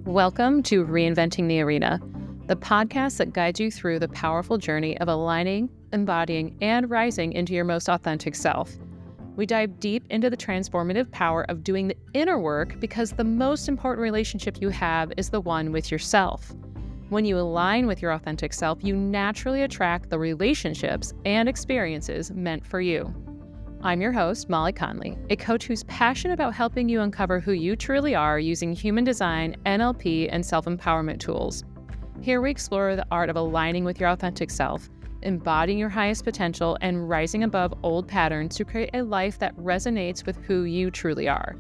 Welcome to Reinventing the Arena, the podcast that guides you through the powerful journey of aligning, embodying, and rising into your most authentic self. We dive deep into the transformative power of doing the inner work because the most important relationship you have is the one with yourself. When you align with your authentic self, you naturally attract the relationships and experiences meant for you. I'm your host, Molly Conley, a coach who's passionate about helping you uncover who you truly are using Human Design, NLP, and self-empowerment tools. Here we explore the art of aligning with your authentic self, embodying your highest potential, and rising above old patterns to create a life that resonates with who you truly are.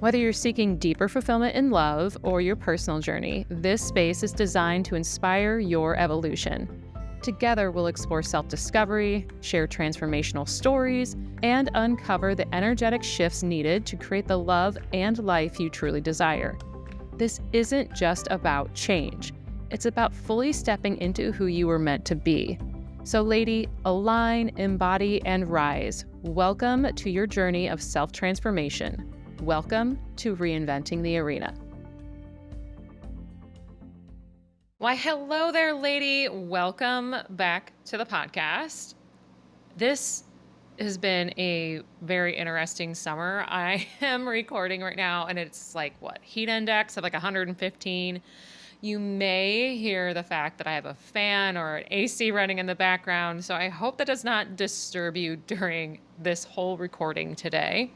Whether you're seeking deeper fulfillment in love or your personal journey, this space is designed to inspire your evolution. Together, we'll explore self-discovery, share transformational stories, and uncover the energetic shifts needed to create the love and life you truly desire. This isn't just about change. It's about fully stepping into who you were meant to be. So lady, align, embody, and rise. Welcome to your journey of self-transformation. Welcome to Reinventing the Arena. Why, hello there, lady. Welcome back to the podcast. This has been a very interesting summer. I am recording right now, and it's like, heat index of like 115. You may hear the fact that I have a fan or an AC running in the background, so I hope that does not disturb you during this whole recording today.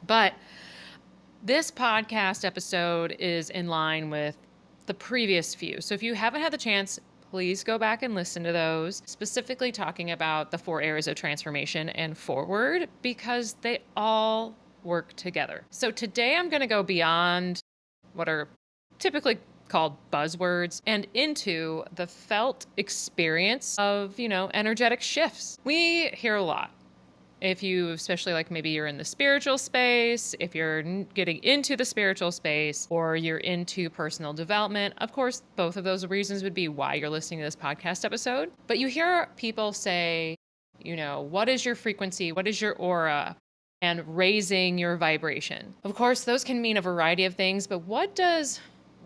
But this podcast episode is in line with the previous few. So if you haven't had the chance, please go back and listen to those, specifically talking about the 4 areas of transformation and forward, because they all work together. So today I'm going to go beyond what are typically called buzzwords and into the felt experience of, energetic shifts. We hear a lot. If you, especially like maybe you're in the spiritual space, if you're getting into the spiritual space, or you're into personal development, of course, both of those reasons would be why you're listening to this podcast episode. But you hear people say, what is your frequency? What is your aura? And raising your vibration. Of course, those can mean a variety of things, but what does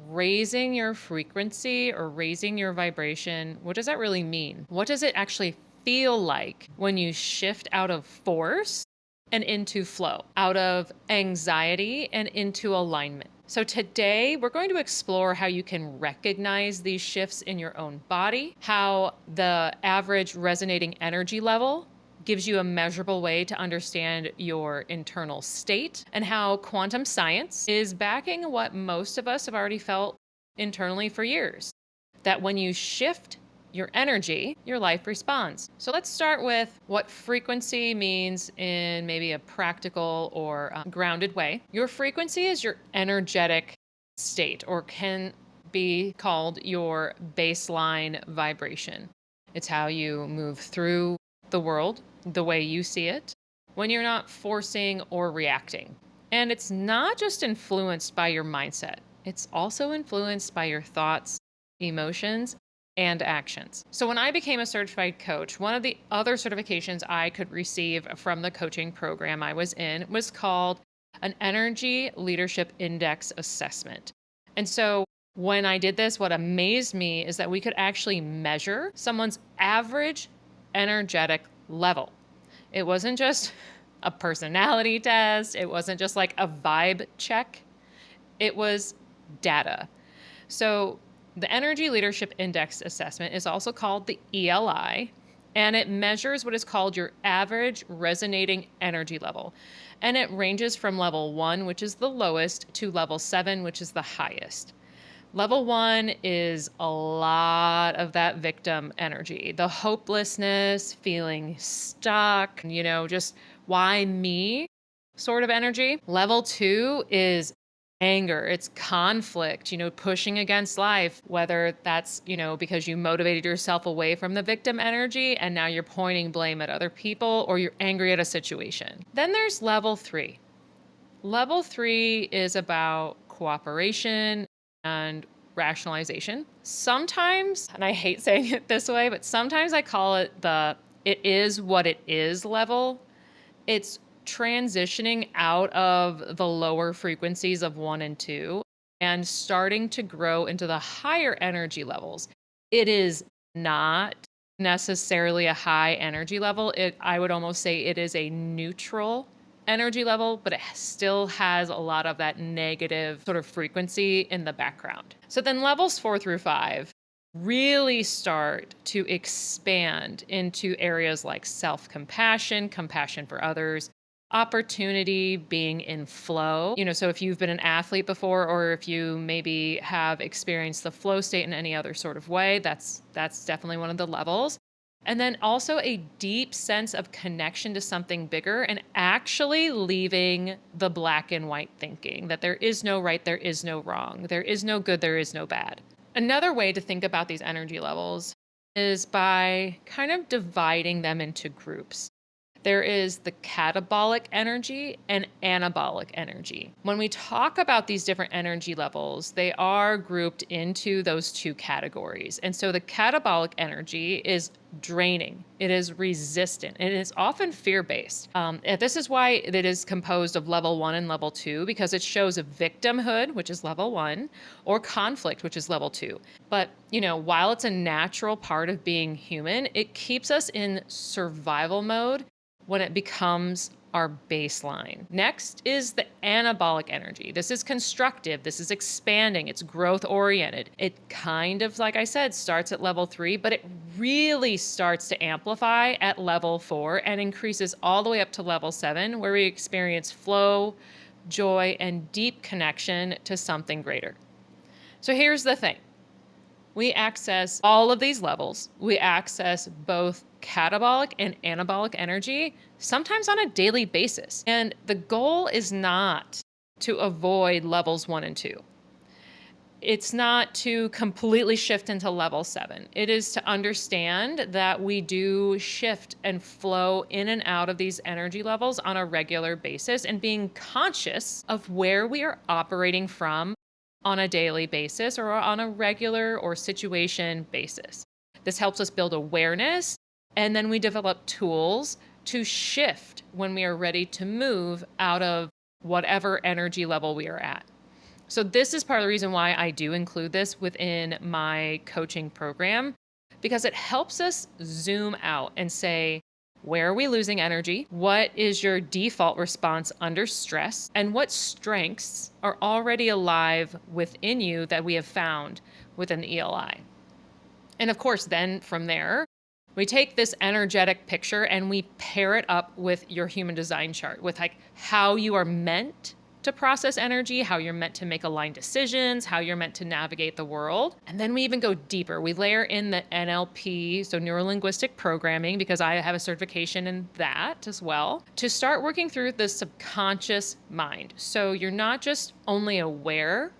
raising your frequency or raising your vibration, what does that really mean? What does it actually feel like when you shift out of force and into flow, out of anxiety and into alignment? So today we're going to explore how you can recognize these shifts in your own body, how the average resonating energy level gives you a measurable way to understand your internal state, and how quantum science is backing what most of us have already felt internally for years, that when you shift your energy, your life responds. So let's start with what frequency means in maybe a practical or grounded way. Your frequency is your energetic state, or can be called your baseline vibration. It's how you move through the world the way you see it when you're not forcing or reacting. And it's not just influenced by your mindset. It's also influenced by your thoughts, emotions, and actions. So when I became a certified coach, one of the other certifications I could receive from the coaching program I was in was called an Energy Leadership Index Assessment. And so when I did this, what amazed me is that we could actually measure someone's average energetic level. It wasn't just a personality test. It wasn't just like a vibe check. It was data. So the Energy Leadership Index Assessment is also called the ELI, and it measures what is called your average resonating energy level. And it ranges from level 1, which is the lowest, to level 7, which is the highest. Level 1 is a lot of that victim energy, the hopelessness, feeling stuck, just why me sort of energy. Level 2 is anger, it's conflict, pushing against life, whether that's, because you motivated yourself away from the victim energy and now you're pointing blame at other people, or you're angry at a situation. Then there's level 3. Level 3 is about cooperation and rationalization. Sometimes, and I hate saying it this way, but sometimes I call it the it is what it is level. It's transitioning out of the lower frequencies of 1 and 2 and starting to grow into the higher energy levels. It is not necessarily a high energy level. I would almost say it is a neutral energy level, but it still has a lot of that negative sort of frequency in the background. So then levels 4 through 5 really start to expand into areas like self-compassion, compassion for others, opportunity, being in flow. So if you've been an athlete before, or if you maybe have experienced the flow state in any other sort of way, that's definitely one of the levels. And then also a deep sense of connection to something bigger, and actually leaving the black and white thinking that there is no right, there is no wrong, there is no good, there is no bad. Another way to think about these energy levels is by kind of dividing them into groups. There is the catabolic energy and anabolic energy. When we talk about these different energy levels, they are grouped into those two categories. And so the catabolic energy is draining, it is resistant, and it is often fear-based. And this is why it is composed of level 1 and level 2, because it shows a victimhood, which is level 1, or conflict, which is level 2. But, while it's a natural part of being human, it keeps us in survival mode when it becomes our baseline. Next is the anabolic energy. This is constructive, this is expanding, it's growth oriented. It kind of, like I said, starts at level 3, but it really starts to amplify at level 4 and increases all the way up to level 7, where we experience flow, joy, and deep connection to something greater. So here's the thing. We access all of these levels. We access both catabolic and anabolic energy, sometimes on a daily basis. And the goal is not to avoid levels 1 and 2. It's not to completely shift into level 7. It is to understand that we do shift and flow in and out of these energy levels on a regular basis, and being conscious of where we are operating from on a daily basis or on a regular or situation basis. This helps us build awareness, and then we develop tools to shift when we are ready to move out of whatever energy level we are at. So this is part of the reason why I do include this within my coaching program, because it helps us zoom out and say, where are we losing energy? What is your default response under stress? And what strengths are already alive within you that we have found within the ELI? And of course, then from there, we take this energetic picture and we pair it up with your human design chart, with like how you are meant to process energy, how you're meant to make aligned decisions, how you're meant to navigate the world. And then we even go deeper. We layer in the NLP, so Neuro-Linguistic Programming, because I have a certification in that as well, to start working through the subconscious mind. So you're not just only aware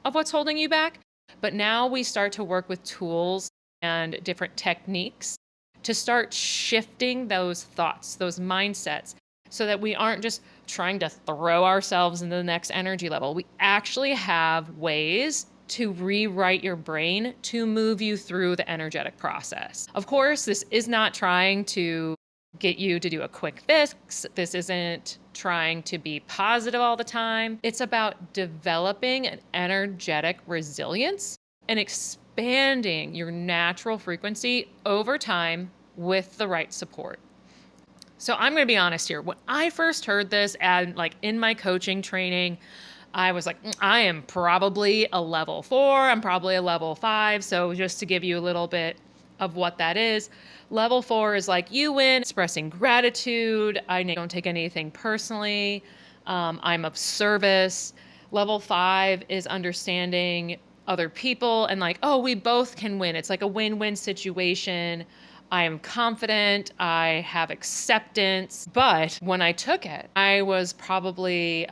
of what's holding you back, but now we start to work with tools and different techniques to start shifting those thoughts, those mindsets, so that we aren't just trying to throw ourselves into the next energy level. We actually have ways to rewrite your brain to move you through the energetic process. Of course, this is not trying to get you to do a quick fix. This isn't trying to be positive all the time. It's about developing an energetic resilience and expanding your natural frequency over time with the right support. So I'm going to be honest here. When I first heard this, and like in my coaching training, I was like, I am probably a level 4. I'm probably a level 5. So just to give you a little bit of what that is, level 4 is like you win, expressing gratitude. I don't take anything personally. I'm of service. Level 5 is understanding other people and like, oh, we both can win. It's like a win-win situation. I am confident, I have acceptance. But when I took it, I was probably,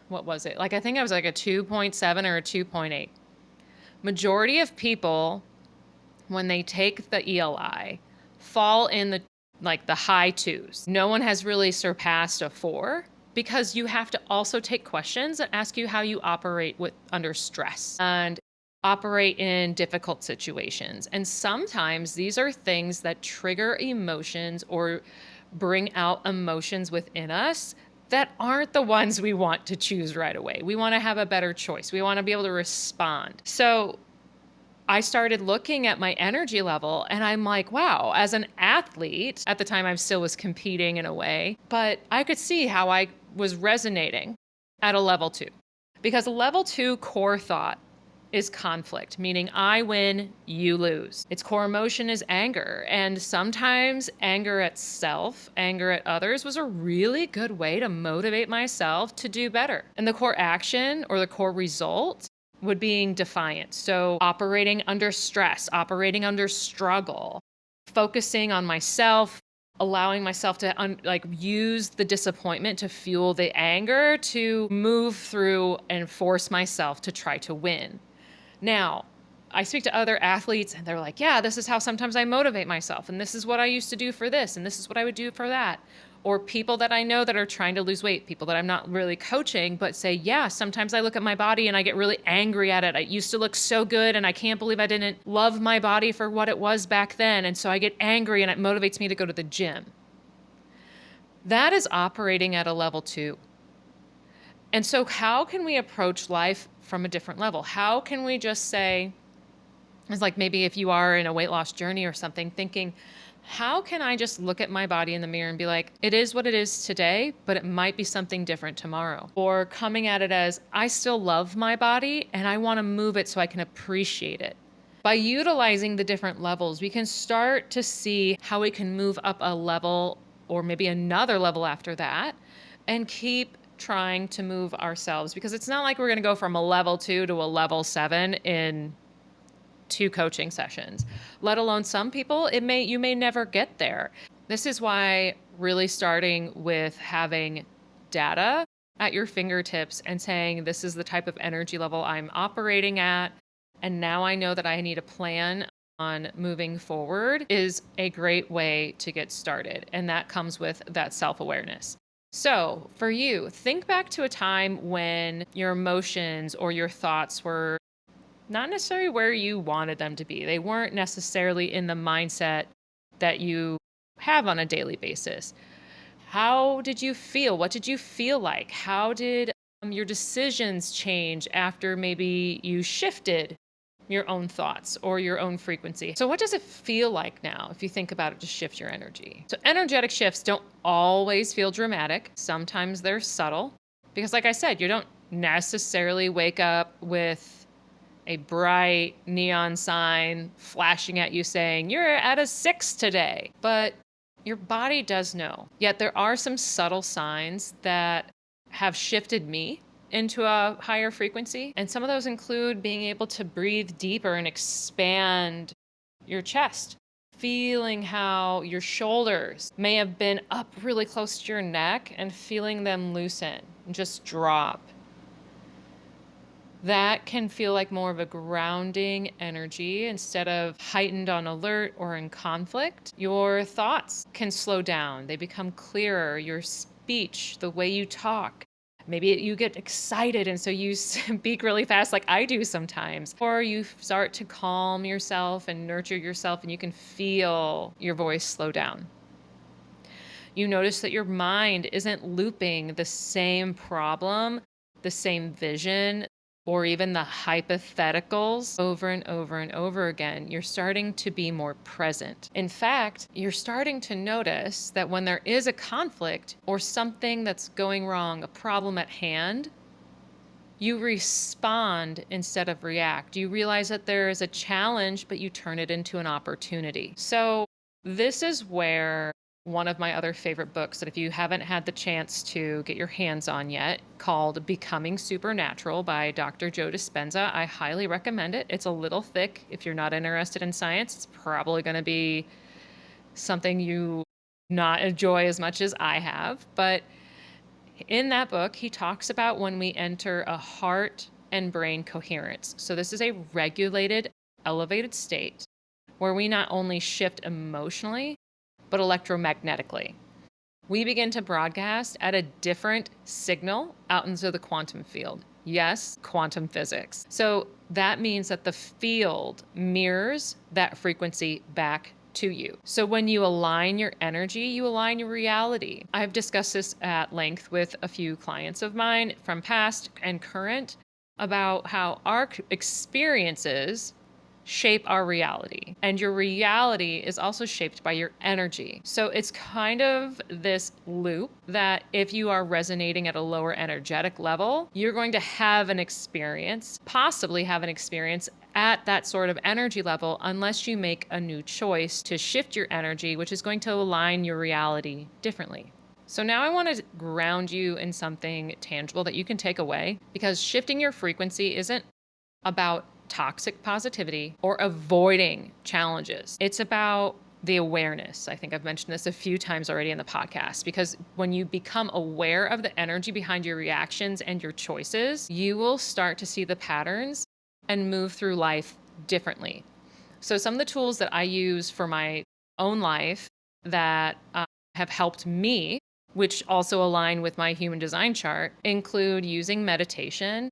what was it? I think I was like a 2.7 or a 2.8. Majority of people, when they take the ELI, fall in the high 2s. No one has really surpassed a 4, because you have to also take questions that ask you how you operate under stress and operate in difficult situations. And sometimes these are things that trigger emotions or bring out emotions within us that aren't the ones we want to choose right away. We want to have a better choice. We want to be able to respond. So I started looking at my energy level and I'm like, wow, as an athlete, at the time I still was competing in a way, but I could see how I was resonating at a level 2. Because a level 2 core thought is conflict, meaning I win, you lose. Its core emotion is anger. And sometimes anger at self, anger at others was a really good way to motivate myself to do better. And the core action or the core result would being defiant. So operating under stress, operating under struggle, focusing on myself, allowing myself to use the disappointment to fuel the anger to move through and force myself to try to win. Now, I speak to other athletes and they're like, yeah, this is how sometimes I motivate myself. And this is what I used to do for this. And this is what I would do for that. Or people that I know that are trying to lose weight, people that I'm not really coaching, but say, yeah, sometimes I look at my body and I get really angry at it. I used to look so good and I can't believe I didn't love my body for what it was back then. And so I get angry and it motivates me to go to the gym. That is operating at a level 2. And so how can we approach life from a different level? How can we just say, it's like maybe if you are in a weight loss journey or something, thinking, how can I just look at my body in the mirror and be like, it is what it is today, but it might be something different tomorrow? Or coming at it as, I still love my body and I want to move it so I can appreciate it. By utilizing the different levels, we can start to see how we can move up a level or maybe another level after that and keep trying to move ourselves, because it's not like we're going to go from a level 2 to a level 7 in 2 coaching sessions, let alone some people, you may never get there. This is why really starting with having data at your fingertips and saying, this is the type of energy level I'm operating at, and now I know that I need a plan on moving forward, is a great way to get started. And that comes with that self-awareness. So for you, think back to a time when your emotions or your thoughts were not necessarily where you wanted them to be. They weren't necessarily in the mindset that you have on a daily basis. How did you feel? What did you feel like? How did your decisions change after maybe you shifted your own thoughts or your own frequency? So what does it feel like now if you think about it to shift your energy? So energetic shifts don't always feel dramatic. Sometimes they're subtle because, like I said, you don't necessarily wake up with a bright neon sign flashing at you saying, you're at a 6 today. But your body does know. Yet there are some subtle signs that have shifted me into a higher frequency. And some of those include being able to breathe deeper and expand your chest, feeling how your shoulders may have been up really close to your neck and feeling them loosen and just drop. That can feel like more of a grounding energy instead of heightened on alert or in conflict. Your thoughts can slow down. They become clearer. Your speech, the way you talk, maybe you get excited and so you speak really fast like I do sometimes. Or you start to calm yourself and nurture yourself and you can feel your voice slow down. You notice that your mind isn't looping the same problem, the same vision, or even the hypotheticals over and over and over again. You're starting to be more present. In fact, you're starting to notice that when there is a conflict or something that's going wrong, a problem at hand, you respond instead of react. You realize that there is a challenge, but you turn it into an opportunity. So this is where one of my other favorite books that if you haven't had the chance to get your hands on yet, called Becoming Supernatural by Dr. Joe Dispenza. I highly recommend it. It's a little thick. If you're not interested in science, it's probably going to be something you not enjoy as much as I have. But in that book, he talks about when we enter a heart and brain coherence. So this is a regulated, elevated state where we not only shift emotionally, but electromagnetically. We begin to broadcast at a different signal out into the quantum field. Yes, quantum physics. So that means that the field mirrors that frequency back to you. So when you align your energy, you align your reality. I've discussed this at length with a few clients of mine from past and current about how our experiences shape our reality. And your reality is also shaped by your energy. So it's kind of this loop that if you are resonating at a lower energetic level, you're going to have an experience, possibly have an experience at that sort of energy level, unless you make a new choice to shift your energy, which is going to align your reality differently. So now I want to ground you in something tangible that you can take away, because shifting your frequency isn't about toxic positivity or avoiding challenges. It's about the awareness. I think I've mentioned this a few times already in the podcast, because when you become aware of the energy behind your reactions and your choices, you will start to see the patterns and move through life differently. So some of the tools that I use for my own life that have helped me, which also align with my human design chart, include using meditation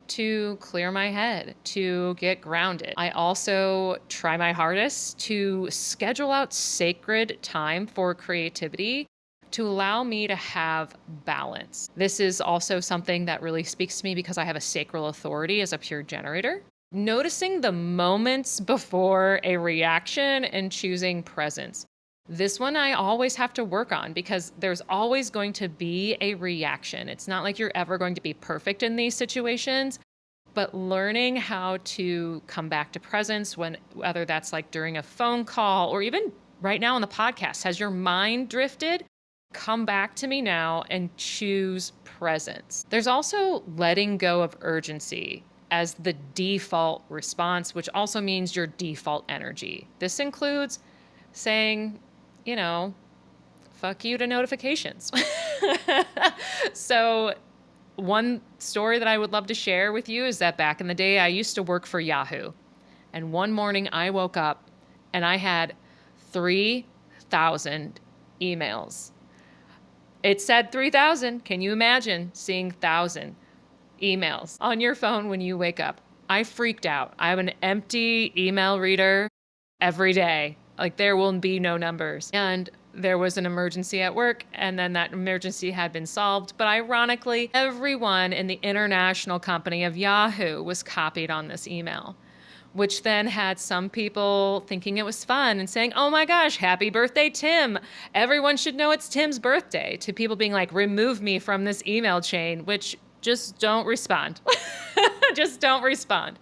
to clear my head, to get grounded. I also try my hardest to schedule out sacred time for creativity to allow me to have balance. This is also something that really speaks to me because I have a sacral authority as a pure generator. Noticing the moments before a reaction and choosing presence. This one I always have to work on, because there's always going to be a reaction. It's not like you're ever going to be perfect in these situations, but learning how to come back to presence, whether that's like during a phone call or even right now on the podcast. Has your mind drifted? Come back to me now and choose presence. There's also letting go of urgency as the default response, which also means your default energy. This includes saying, fuck you to notifications. So one story that I would love to share with you is that back in the day, I used to work for Yahoo. And one morning I woke up and I had 3,000 emails. It said 3,000. Can you imagine seeing 1,000 emails on your phone when you wake up? I freaked out. I have an empty email reader every day. Like, there will be no numbers. And there was an emergency at work, and then that emergency had been solved. But ironically, everyone in the international company of Yahoo was copied on this email, which then had some people thinking it was fun and saying, oh my gosh, happy birthday, Tim. Everyone should know it's Tim's birthday, to people being like, remove me from this email chain, which just don't respond. Just don't respond.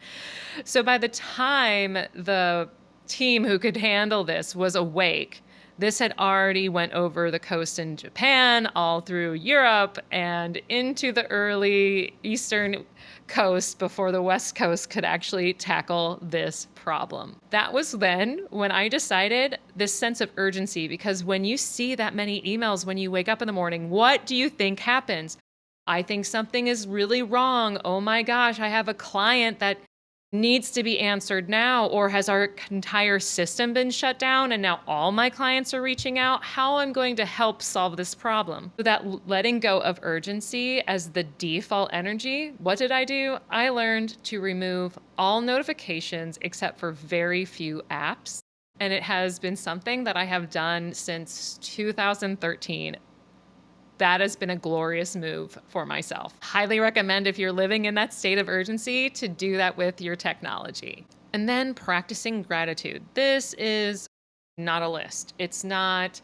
So by the time the team who could handle this was awake, this had already went over the coast in Japan, all through Europe, and into the early Eastern coast before the West Coast could actually tackle this problem. That was then when I decided this sense of urgency, because when you see that many emails when you wake up in the morning, what do you think happens? I think something is really wrong. Oh my gosh, I have a client that needs to be answered now, or has our entire system been shut down and now all my clients are reaching out? How I'm going to help solve this problem? So that letting go of urgency as the default energy, what did I do? I learned to remove all notifications except for very few apps. And it has been something that I have done since 2013. That has been a glorious move for myself. Highly recommend, if you're living in that state of urgency, to do that with your technology. And then practicing gratitude. This is not a list. It's not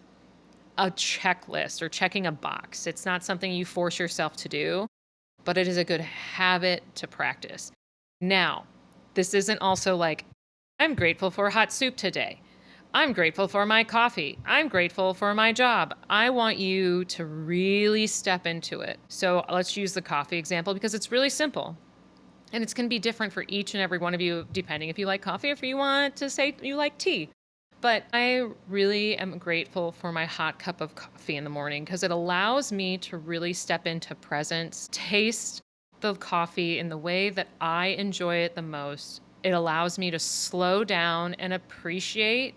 a checklist or checking a box. It's not something you force yourself to do, but it is a good habit to practice. Now, this isn't also like, I'm grateful for hot soup today. I'm grateful for my coffee. I'm grateful for my job. I want you to really step into it. So let's use the coffee example, because it's really simple. And it's going to be different for each and every one of you, depending if you like coffee or if you want to say you like tea. But I really am grateful for my hot cup of coffee in the morning, because it allows me to really step into presence, taste the coffee in the way that I enjoy it the most. It allows me to slow down and appreciate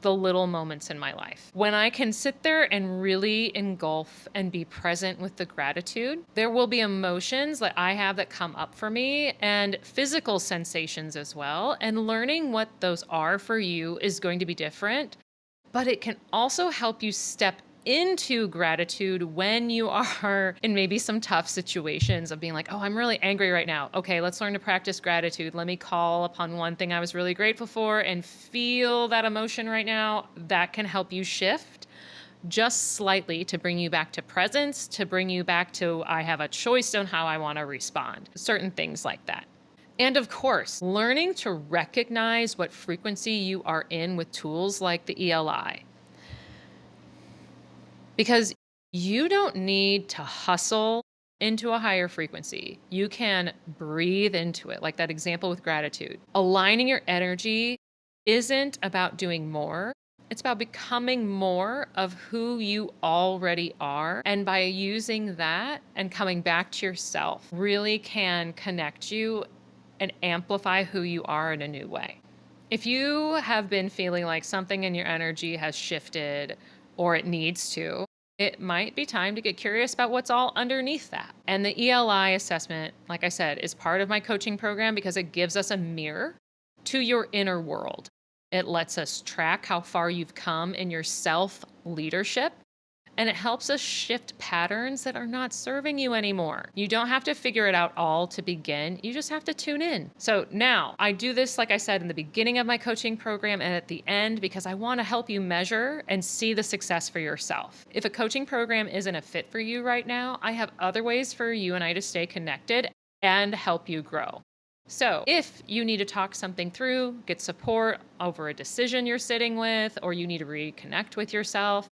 the little moments in my life. When I can sit there and really engulf and be present with the gratitude, there will be emotions that I have that come up for me and physical sensations as well. And learning what those are for you is going to be different, but it can also help you step into gratitude when you are in maybe some tough situations of being like, oh, I'm really angry right now. Okay, let's learn to practice gratitude. Let me call upon one thing I was really grateful for and feel that emotion right now. That can help you shift just slightly to bring you back to presence, to bring you back to, I have a choice on how I want to respond. Certain things like that. And of course, learning to recognize what frequency you are in with tools like the ELI. Because you don't need to hustle into a higher frequency. You can breathe into it, like that example with gratitude. Aligning your energy isn't about doing more. It's about becoming more of who you already are. And by using that and coming back to yourself, really can connect you and amplify who you are in a new way. If you have been feeling like something in your energy has shifted or it needs to, it might be time to get curious about what's all underneath that. And the ELI assessment, like I said, is part of my coaching program because it gives us a mirror to your inner world. It lets us track how far you've come in your self-leadership, and it helps us shift patterns that are not serving you anymore. You don't have to figure it out all to begin. You just have to tune in. So now I do this, like I said, in the beginning of my coaching program and at the end, because I want to help you measure and see the success for yourself. If a coaching program isn't a fit for you right now, I have other ways for you and I to stay connected and help you grow. So if you need to talk something through, get support over a decision you're sitting with, or you need to reconnect with yourself,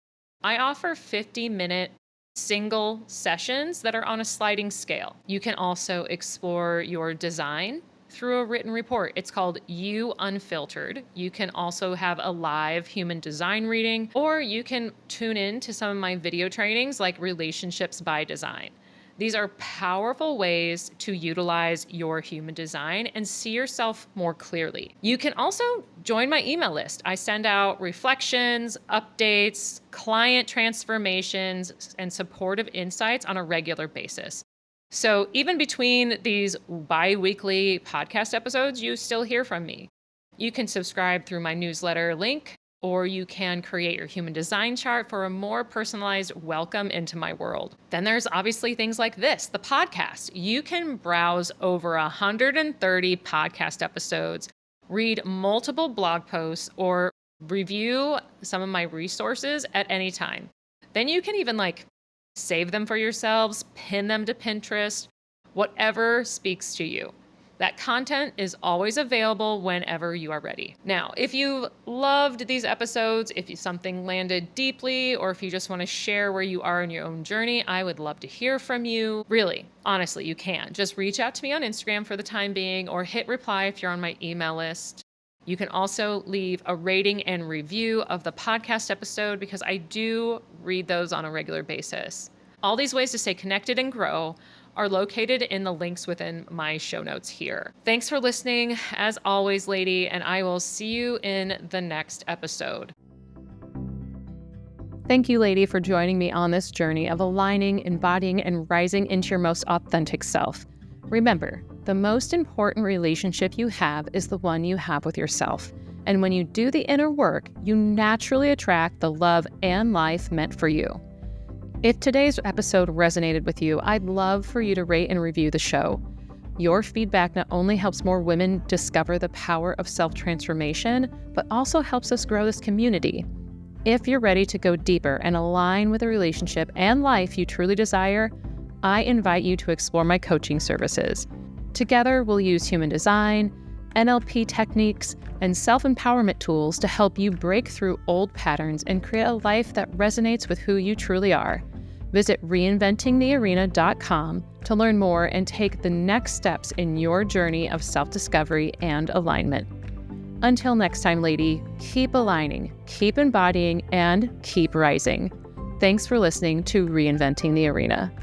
I offer 50-minute single sessions that are on a sliding scale. You can also explore your design through a written report. It's called You Unfiltered. You can also have a live human design reading, or you can tune in to some of my video trainings like Relationships by Design. These are powerful ways to utilize your human design and see yourself more clearly. You can also join my email list. I send out reflections, updates, client transformations, and supportive insights on a regular basis. So even between these bi-weekly podcast episodes, you still hear from me. You can subscribe through my newsletter link, or you can create your human design chart for a more personalized welcome into my world. Then there's obviously things like this, the podcast. You can browse over 130 podcast episodes, read multiple blog posts, or review some of my resources at any time. Then you can even save them for yourselves, pin them to Pinterest, whatever speaks to you. That content is always available whenever you are ready. Now, if you loved these episodes, if something landed deeply, or if you just want to share where you are in your own journey, I would love to hear from you. Really, honestly, you can. Just reach out to me on Instagram for the time being, or hit reply if you're on my email list. You can also leave a rating and review of the podcast episode because I do read those on a regular basis. All these ways to stay connected and grow are located in the links within my show notes here. Thanks for listening, as always, lady, and I will see you in the next episode. Thank you, lady, for joining me on this journey of aligning, embodying, and rising into your most authentic self. Remember, the most important relationship you have is the one you have with yourself. And when you do the inner work, you naturally attract the love and life meant for you. If today's episode resonated with you, I'd love for you to rate and review the show. Your feedback not only helps more women discover the power of self-transformation, but also helps us grow this community. If you're ready to go deeper and align with a relationship and life you truly desire, I invite you to explore my coaching services. Together, we'll use human design, NLP techniques, and self-empowerment tools to help you break through old patterns and create a life that resonates with who you truly are. Visit reinventingthearena.com to learn more and take the next steps in your journey of self-discovery and alignment. Until next time, lady, keep aligning, keep embodying, and keep rising. Thanks for listening to Reinventing the Arena.